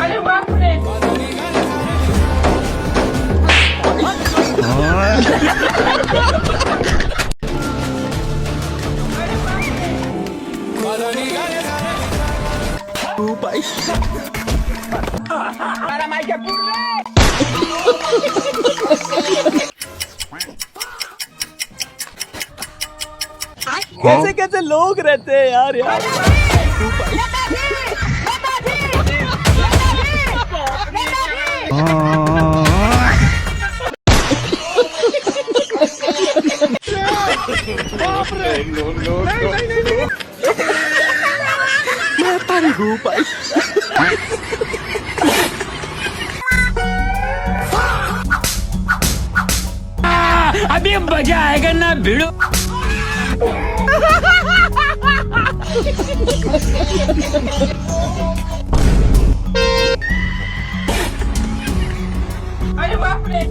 अरे बापरे. मला माझ्या पूर्ण कैसे कैसे लोग रहते हैं यार। अभी मजा आएगा ना भिड़ो. अरे बापरे.